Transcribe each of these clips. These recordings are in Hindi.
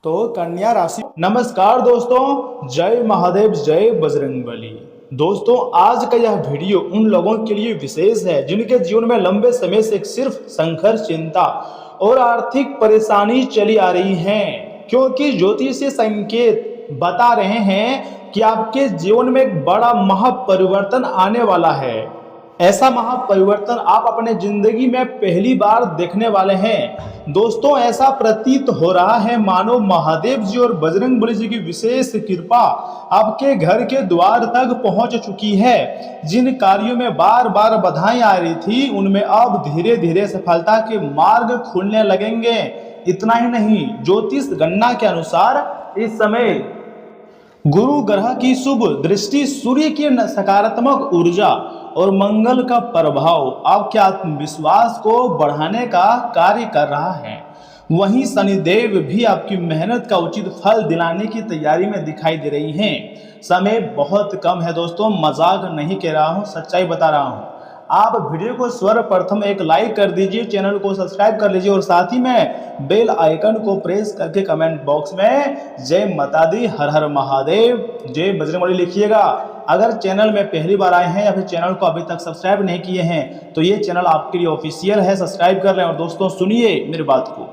तो कन्या राशि। नमस्कार दोस्तों, जय महादेव, जय बजरंगबली। दोस्तों, आज का यह वीडियो उन लोगों के लिए विशेष है जिनके जीवन में लंबे समय से सिर्फ संघर्ष, चिंता और आर्थिक परेशानी चली आ रही है। क्योंकि ज्योतिषीय संकेत बता रहे हैं कि आपके जीवन में एक बड़ा महापरिवर्तन आने वाला है। ऐसा महापरिवर्तन आप अपने जिंदगी में पहली बार देखने वाले हैं। दोस्तों, ऐसा प्रतीत हो रहा है मानो महादेव जी और बजरंगबली जी की विशेष कृपा आपके घर के द्वार तक पहुंच चुकी है। जिन कार्यों में बार बार बाधाएं आ रही थी, उनमें अब धीरे धीरे सफलता के मार्ग खुलने लगेंगे। इतना ही नहीं, ज्योतिष गणना के अनुसार इस समय गुरु ग्रह की शुभ दृष्टि, सूर्य की सकारात्मक ऊर्जा और मंगल का प्रभाव आपके आत्मविश्वास को बढ़ाने का कार्य कर रहा है। वहीं शनिदेव भी आपकी मेहनत का उचित फल दिलाने की तैयारी में दिखाई दे रही हैं। समय बहुत कम है दोस्तों, मजाक नहीं कह रहा हूँ, सच्चाई बता रहा हूँ। आप वीडियो को सर्वप्रथम एक लाइक कर दीजिए, चैनल को सब्सक्राइब कर लीजिए और साथ ही में बेल आइकन को प्रेस करके कमेंट बॉक्स में जय माता दी, हर हर महादेव, जय बजरंगबली लिखिएगा। अगर चैनल में पहली बार आए हैं या फिर चैनल को अभी तक सब्सक्राइब नहीं किए हैं तो ये चैनल आपके लिए ऑफिशियल है, सब्सक्राइब कर लें। और दोस्तों सुनिए मेरी बात को,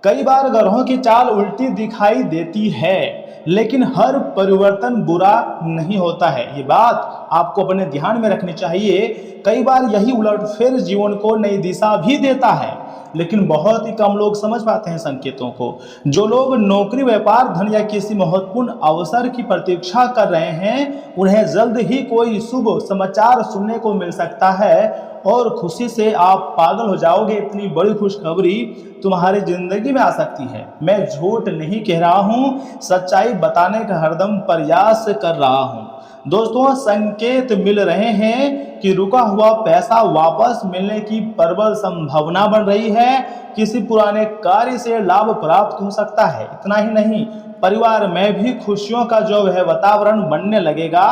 कई बार ग्रहों की चाल उल्टी दिखाई देती है, लेकिन हर परिवर्तन बुरा नहीं होता है। ये बात आपको अपने ध्यान में रखनी चाहिए। कई बार यही उलटफेर जीवन को नई दिशा भी देता है, लेकिन बहुत ही कम लोग समझ पाते हैं संकेतों को। जो लोग नौकरी, व्यापार, धन या किसी महत्वपूर्ण अवसर की प्रतीक्षा कर रहे हैं, उन्हें जल्द ही कोई शुभ समाचार सुनने को मिल सकता है और खुशी से आप पागल हो जाओगे। इतनी बड़ी खुशखबरी तुम्हारी जिंदगी में आ सकती है। मैं झूठ नहीं कह रहा हूँ, सच्चाई बताने का हरदम प्रयास कर रहा हूँ। दोस्तों, संकेत मिल रहे हैं कि रुका हुआ पैसा वापस मिलने की प्रबल संभावना बन रही है। किसी पुराने कार्य से लाभ प्राप्त हो सकता है। इतना ही नहीं, परिवार में भी खुशियों का जो है वातावरण बनने लगेगा।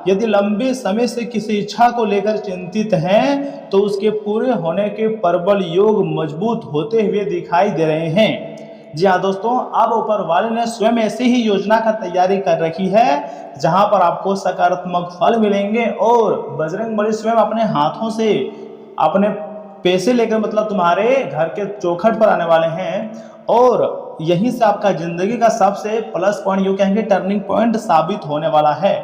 यदि लंबे समय से किसी इच्छा को लेकर चिंतित हैं तो उसके पूरे होने के प्रबल योग मजबूत होते हुए दिखाई दे रहे हैं। जी हाँ दोस्तों, अब ऊपर वाले ने स्वयं ऐसी ही योजना का तैयारी कर रखी है जहां पर आपको सकारात्मक फल मिलेंगे और बजरंगबली स्वयं अपने हाथों से अपने पैसे लेकर मतलब तुम्हारे घर के चौखट पर आने वाले हैं। और यहीं से आपका जिंदगी का सबसे प्लस पॉइंट, यूँ कहेंगे टर्निंग पॉइंट साबित होने वाला है।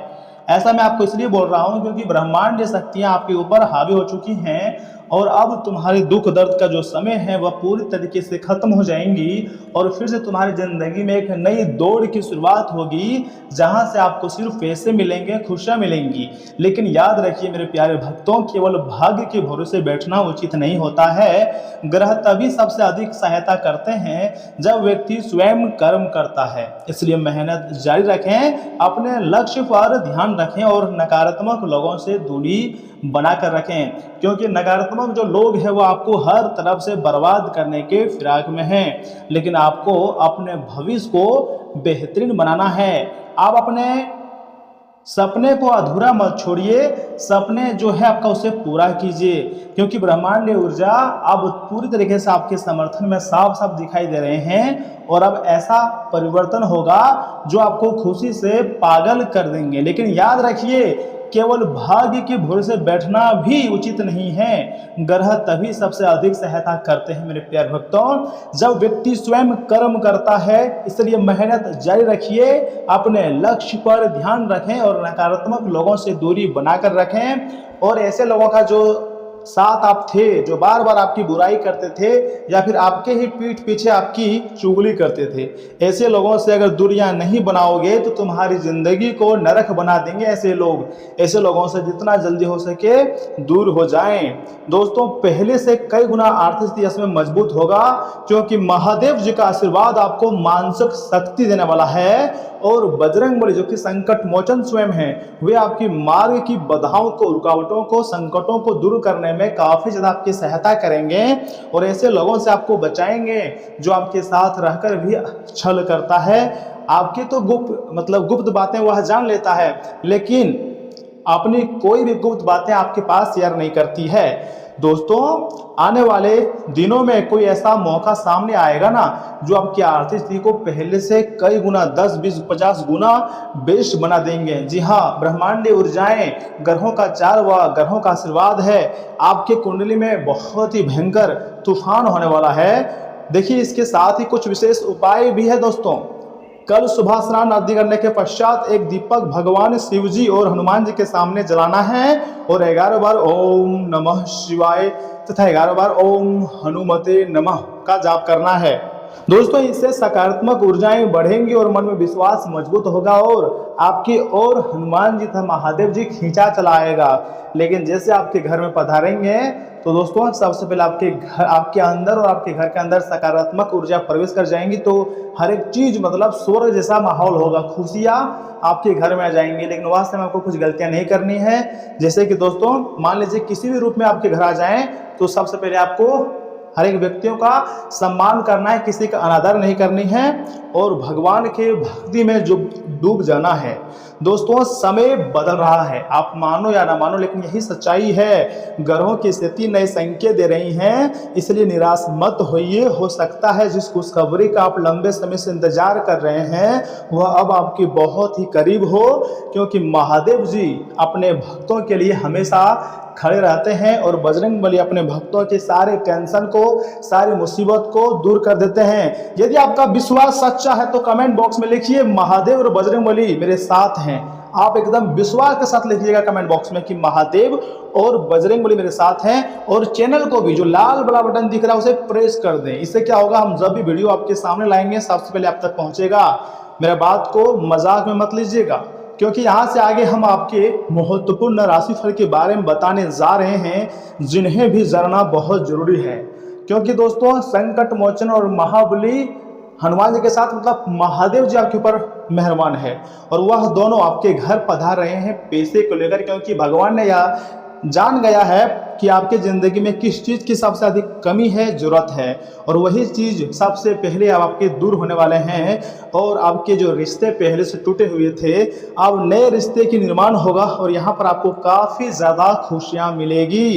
ऐसा मैं आपको इसलिए बोल रहा हूं क्योंकि ब्रह्मांड शक्तियां आपके ऊपर हावी हो चुकी हैं और अब तुम्हारी दुख दर्द का जो समय है वह पूरी तरीके से खत्म हो जाएंगी और फिर से तुम्हारी जिंदगी में एक नई दौड़ की शुरुआत होगी जहां से आपको सिर्फ पैसे मिलेंगे, खुशियां मिलेंगी। लेकिन याद रखिए मेरे प्यारे भक्तों, केवल भाग्य के भरोसे बैठना उचित नहीं होता है। ग्रह तभी सबसे अधिक सहायता करते हैं जब व्यक्ति स्वयं कर्म करता है। इसलिए मेहनत जारी रखें, अपने लक्ष्य पर ध्यान रखें और नकारात्मक लोगों से दूरी बनाकर रखें, क्योंकि नकारात्मक जो लोग हैं वो आपको हर तरफ से बर्बाद करने के फिराक में हैं। लेकिन आपको अपने भविष्य को बेहतरीन बनाना है। आप अपने सपने को अधूरा मत छोड़िए, सपने जो है आपका उसे पूरा कीजिए, क्योंकि ब्रह्मांड ऊर्जा अब पूरी तरीके से आपके समर्थन में साफ साफ दिखाई दे रहे हैं। और अब ऐसा परिवर्तन होगा जो आपको खुशी से पागल कर देंगे। लेकिन याद रखिए, केवल भाग्य के भरोसे बैठना भी उचित नहीं है। ग्रह तभी सबसे अधिक सहायता करते हैं मेरे प्यारे भक्तों जब व्यक्ति स्वयं कर्म करता है। इसलिए मेहनत जारी रखिए, अपने लक्ष्य पर ध्यान रखें और नकारात्मक लोगों से दूरी बनाकर रखें। और ऐसे लोगों का जो साथ आप थे, जो बार बार आपकी बुराई करते थे या फिर आपके ही पीठ पीछे आपकी चुगली करते थे, ऐसे लोगों से अगर दूरियां नहीं बनाओगे तो तुम्हारी जिंदगी को नरक बना देंगे ऐसे लोग। ऐसे लोगों से जितना जल्दी हो सके दूर हो जाएं। दोस्तों, पहले से कई गुना आर्थिक स्थिति इसमें मजबूत होगा, क्योंकि महादेव जी का आशीर्वाद आपको मानसिक शक्ति देने वाला है। और बजरंगबली जो कि संकट मोचन स्वयं है, वे आपकी मार्ग की बाधाओं को, रुकावटों को, संकटों को दूर करने में काफी ज्यादा आपकी सहायता करेंगे और ऐसे लोगों से आपको बचाएंगे जो आपके साथ रहकर भी छल करता है। आपकी तो गुप्त बातें वह जान लेता है, लेकिन अपनी कोई भी गुप्त बातें आपके पास शेयर नहीं करती है। दोस्तों आने वाले दिनों में कोई ऐसा मौका सामने आएगा ना जो आपकी आर्थिक स्थिति को पहले से कई गुना 10, 20, 50 गुना बेस्ट बना देंगे। जी हाँ, ब्रह्मांडीय ऊर्जाएं, ग्रहों का चार व ग्रहों का आशीर्वाद है, आपके कुंडली में बहुत ही भयंकर तूफान होने वाला है। देखिए इसके साथ ही कुछ विशेष उपाय भी है दोस्तों। कल सुबह स्नान आदि करने के पश्चात एक दीपक भगवान शिव जी और हनुमान जी के सामने जलाना है और 11 बार ओम नमः शिवाय तथा 11 बार ओम हनुमते नमः का जाप करना है। दोस्तों इससे सकारात्मक ऊर्जाएं बढ़ेंगी और मन में विश्वास मजबूत होगा और आपकी ओर हनुमान जी तथा महादेव जी खींचा चलाएगा। लेकिन जैसे आपके घर में पधारेंगे तो दोस्तों सबसे पहले आपके अंदर और आपके घर के अंदर सकारात्मक ऊर्जा प्रवेश कर जाएंगी तो हर एक चीज मतलब स्वर्ग जैसा माहौल होगा, खुशियां आपके घर में आ जाएंगी। लेकिन वास्तव में आपको कुछ गलतियां नहीं करनी है। जैसे कि दोस्तों मान लीजिए किसी भी रूप में आपके घर आ जाएं तो सबसे पहले आपको हर एक व्यक्तियों का सम्मान करना है, किसी का अनादर नहीं करनी है और भगवान के भक्ति में जो डूब जाना है। दोस्तों समय बदल रहा है, आप मानो या ना मानो लेकिन यही सच्चाई है। ग्रहों की स्थिति नए संकेत दे रही हैं, इसलिए निराश मत होइए। हो सकता है जिस खुशखबरी का आप लंबे समय से इंतजार कर रहे हैं वह अब आपके बहुत ही करीब हो, क्योंकि महादेव जी अपने भक्तों के लिए हमेशा खड़े रहते हैं और बजरंग बली अपने भक्तों के सारे टेंशन को, सारी मुसीबत को दूर कर देते हैं। यदि आपका विश्वास सच्चा है तो कमेंट बॉक्स में लिखिए महादेव और बजरंग बली मेरे साथ हैं। आप एकदम विश्वास के साथ लिखिएगा कमेंट बॉक्स में कि महादेव और बजरंग बली मेरे साथ हैं। और चैनल को भी जो लाल बड़ा बटन दिख रहा है उसे प्रेस कर दें। इससे क्या होगा, हम जब भी वीडियो आपके सामने लाएंगे सबसे पहले आप तक पहुंचेगा। मेरा बात को मजाक में मत लीजिएगा, क्योंकि यहाँ से आगे हम आपके महत्वपूर्ण राशिफल के बारे में बताने जा रहे हैं जिन्हें भी जानना बहुत जरूरी है। क्योंकि दोस्तों संकट मोचन और महाबली हनुमान जी के साथ मतलब महादेव जी आपके ऊपर मेहरबान है और वह दोनों आपके घर पधार रहे हैं पैसे को लेकर, क्योंकि भगवान ने यह जान गया है कि आपके ज़िंदगी में किस चीज़ की सबसे अधिक कमी है, ज़रूरत है, और वही चीज़ सबसे पहले अब आपके दूर होने वाले हैं। और आपके जो रिश्ते पहले से टूटे हुए थे अब नए रिश्ते की निर्माण होगा और यहाँ पर आपको काफ़ी ज़्यादा खुशियाँ मिलेगी।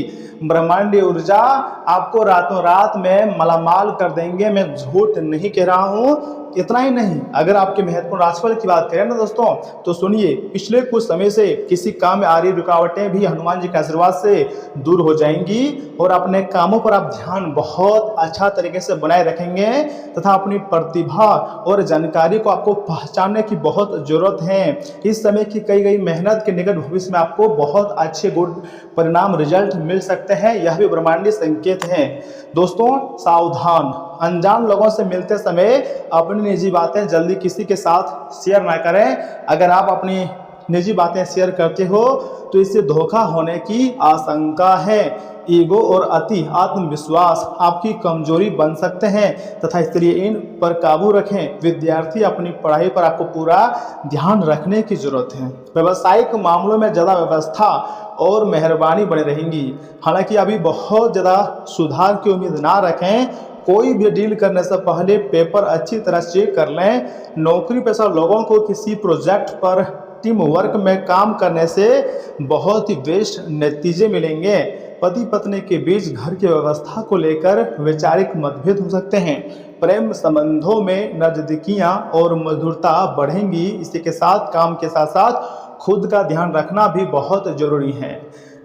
ब्रह्मांडीय ऊर्जा आपको रातों रात में मालामाल कर देंगे, मैं झूठ नहीं कह रहा हूँ। इतना ही नहीं, अगर आपके महत्वपूर्ण राशिफल की बात करें ना दोस्तों तो सुनिए, पिछले कुछ समय से किसी काम में आ रही रुकावटें भी हनुमान जी के आशीर्वाद से दूर हो जाएंगी और अपने कामों पर आप ध्यान बहुत अच्छा तरीके से बनाए रखेंगे तथा अपनी प्रतिभा और जानकारी को आपको पहचानने की बहुत जरूरत है। इस समय की कई गई मेहनत के निकट भविष्य में आपको बहुत अच्छे गुड परिणाम रिजल्ट मिल सकते हैं, यह भी ब्रह्मांडीय संकेत है। दोस्तों सावधान, अनजान लोगों से मिलते समय अपनी निजी बातें जल्दी किसी के साथ शेयर ना करें। अगर आप अपनी निजी बातें शेयर करते हो तो इससे धोखा होने की आशंका है। ईगो और अति आत्मविश्वास आपकी कमजोरी बन सकते हैं तथा इसलिए इन पर काबू रखें। विद्यार्थी अपनी पढ़ाई पर आपको पूरा ध्यान रखने की जरूरत है। व्यावसायिक मामलों में ज़्यादा व्यवस्था और मेहरबानी बनी रहेंगी। हालांकि अभी बहुत ज़्यादा सुधार की उम्मीद ना रखें। कोई भी डील करने से पहले पेपर अच्छी तरह चेक कर लें। नौकरी पेशा लोगों को किसी प्रोजेक्ट पर टीम वर्क में काम करने से बहुत ही बेस्ट नतीजे मिलेंगे। पति पत्नी के बीच घर की व्यवस्था को लेकर वैचारिक मतभेद हो सकते हैं। प्रेम संबंधों में नजदीकियां और मधुरता बढ़ेंगी। इसी के साथ काम के साथ साथ खुद का ध्यान रखना भी बहुत जरूरी है।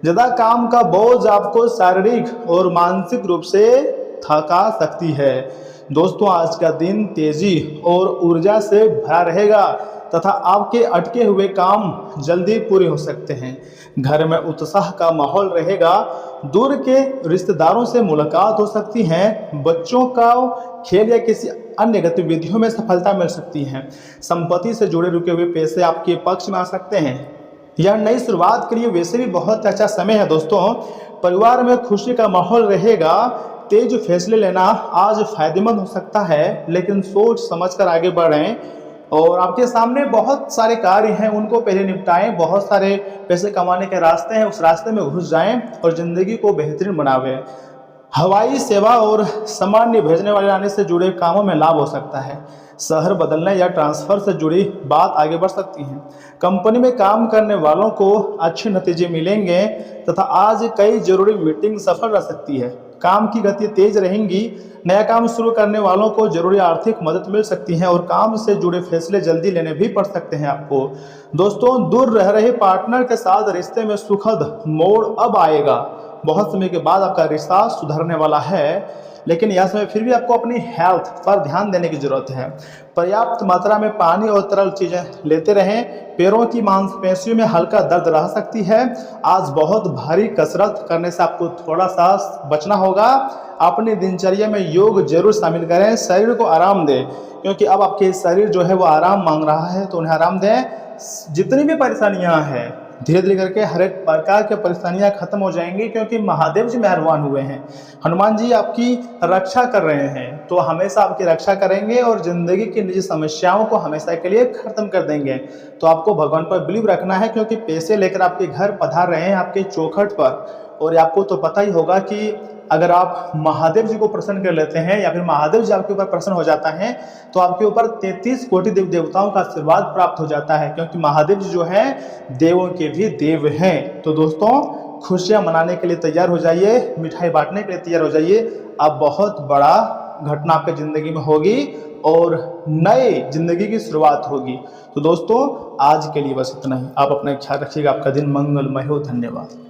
ज़्यादा काम का बोझ आपको शारीरिक और मानसिक रूप से थका सकती है। दोस्तों आज का दिन तेजी और ऊर्जा से भरा रहेगा तथा आपके अटके हुए काम जल्दी पूरे हो सकते हैं। घर में उत्साह का माहौल रहेगा। दूर के रिश्तेदारों से मुलाकात हो सकती है। बच्चों का खेल या किसी अन्य गतिविधियों में सफलता मिल सकती है। संपत्ति से जुड़े रुके हुए पैसे आपके पक्ष में आ सकते हैं। यह नई शुरुआत के लिए वैसे भी बहुत अच्छा समय है। दोस्तों परिवार में खुशी का माहौल रहेगा। तेज फैसले लेना आज फायदेमंद हो सकता है, लेकिन सोच समझकर आगे बढ़ें। और आपके सामने बहुत सारे कार्य हैं, उनको पहले निपटाएं। बहुत सारे पैसे कमाने के रास्ते हैं, उस रास्ते में घुस जाएं और ज़िंदगी को बेहतरीन बनावें। हवाई सेवा और सामान्य भेजने वाले आने से जुड़े कामों में लाभ हो सकता है। शहर बदलने या ट्रांसफ़र से जुड़ी बात आगे बढ़ सकती है। कंपनी में काम करने वालों को अच्छे नतीजे मिलेंगे तथा आज कई जरूरी मीटिंग सफल रह सकती है। काम की गति तेज रहेंगी। नया काम शुरू करने वालों को जरूरी आर्थिक मदद मिल सकती है और काम से जुड़े फैसले जल्दी लेने भी पड़ सकते हैं आपको। दोस्तों, दूर रह रहे पार्टनर के साथ रिश्ते में सुखद मोड़ अब आएगा। बहुत समय के बाद आपका रिश्ता सुधरने वाला है, लेकिन यह समय फिर भी आपको अपनी हेल्थ पर ध्यान देने की जरूरत है। पर्याप्त मात्रा में पानी और तरल चीजें लेते रहें। पैरों की मांसपेशियों में हल्का दर्द रह सकती है। आज बहुत भारी कसरत करने से आपको थोड़ा सा बचना होगा। अपनी दिनचर्या में योग जरूर शामिल करें। शरीर को आराम दें, क्योंकि अब आपके शरीर जो है वो आराम मांग रहा है, तो उन्हें आराम दें। जितनी भी परेशानियां हैं, धीरे धीरे करके हर एक प्रकार की परेशानियां खत्म हो जाएंगी, क्योंकि महादेव जी मेहरबान हुए हैं। हनुमान जी आपकी रक्षा कर रहे हैं, तो हमेशा आपकी रक्षा करेंगे और जिंदगी की निजी समस्याओं को हमेशा के लिए खत्म कर देंगे। तो आपको भगवान पर बिलीव रखना है, क्योंकि पैसे लेकर आपके घर पधार रहे हैं आपके चौखट पर। और आपको तो पता ही होगा कि अगर आप महादेव जी को प्रसन्न कर लेते हैं या फिर महादेव जी आपके ऊपर प्रसन्न हो जाता है, तो आपके ऊपर 33 कोटि देव देवताओं का आशीर्वाद प्राप्त हो जाता है, क्योंकि महादेव जी जो हैं देवों के भी देव हैं। तो दोस्तों, खुशियां मनाने के लिए तैयार हो जाइए, मिठाई बांटने के लिए तैयार हो जाइए। अब बहुत बड़ा घटना आपके ज़िंदगी में होगी और नए जिंदगी की शुरुआत होगी। तो दोस्तों, आज के लिए बस इतना ही। आप अपना ख्याल रखिएगा। आपका दिन मंगलमय हो। धन्यवाद।